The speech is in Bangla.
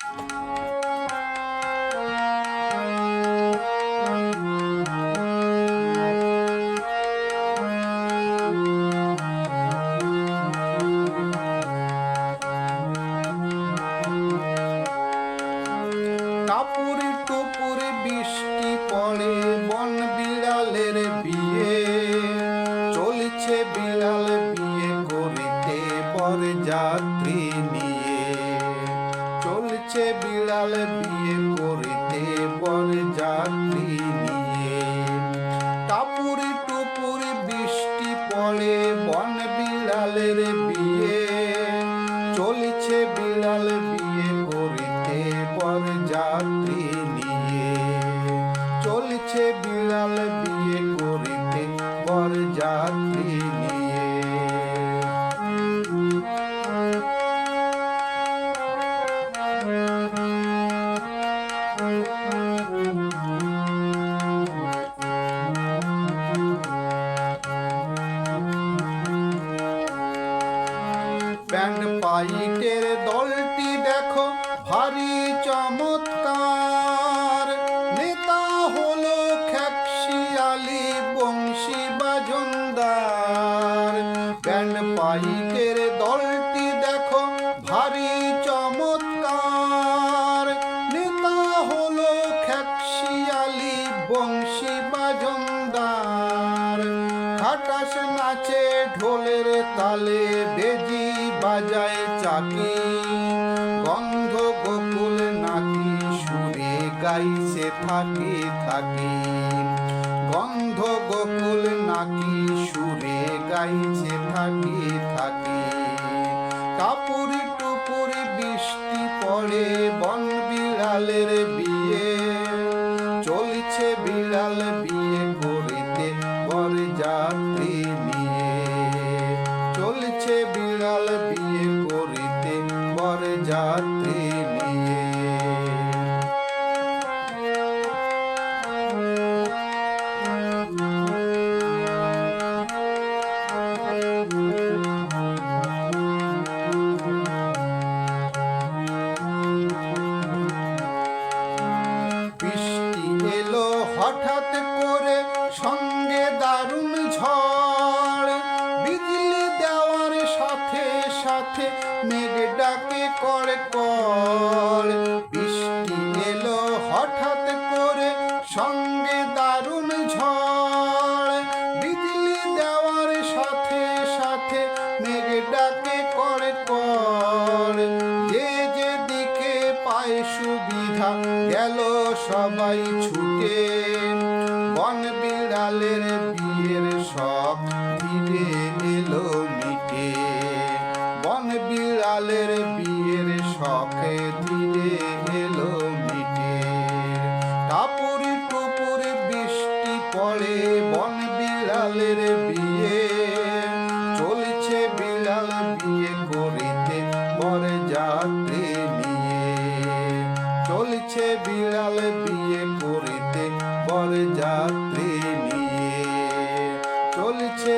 টাপুরি টুপুরি বৃষ্টি পড়ে বন বিড়ালের বিয়ে চলছে বিড়াল বিয়ে করিতে বরযাত্রী নিয়ে চলছে বিড়াল বিয়ে করিতে বরযাত্রী নিয়ে টাপুরি টুপুরি বৃষ্টি পড়ে বন বিড়ালের বিয়ে চলছে বিড়াল বিয়ে করিতে বরযাত্রী নিয়ে চলছে বিড়াল বিয়ে করিতে বরযাত্রী নিয়ে ব্যান্ড পাইটের দলটি দেখো ভারী চমৎকার নেতা হলো খ্যাকশিয়ালি বংশী বাজনদার ব্যান্ড পাইটের দলটি দেখো ভারী চমৎকার নেতা হলো খ্যাকশিয়ালি বংশী বাজনদার খাটাস নাচে ঢোলের তালে বেজি বাজায় চাকি গন্ধ গোকুল নাকি সুরে গাইছে থাকি থাকি গন্ধ গোকুল নাকি সুরে গাইছে থাকি থাকি টাপুরি টুপুরি বৃষ্টি পড়ে বন বিড়ালের বিয়ে চলছে বিড়াল বিয়ে করিতে বরযাত্রী নিয়ে চলছে বিড়াল বিয়ে করিতে বরযাত্রী নিয়ে বৃষ্টি এলো হঠাৎ করে সঙ্গে দারুণ ঝড় বিজলি দেওয়ার সাথে সাথে মেঘ ডাকে করে কর বৃষ্টি এলো হঠাৎ করে সঙ্গে দারুণ ঝড় বিজলি দেওয়ার সাথে সাথে মেঘ ডাকে করে কর যে যেদিকে পায় সুবিধা গেল সবাই ছুটে বন বিড়ালের বিয়ের শখ ধীরে এলো মিটে বন বিড়ালের বিয়ের শখে ধীরে এলো মিটে টাপুরি টুপুরি বৃষ্টি পড়ে বন বিড়ালের বিয়ে চলছে বিড়াল বিয়ে করিতে বরযাত্রী নিয়ে চলছে বিড়াল বিয়ে করিতে বরযাত্রী নিয়ে চলছে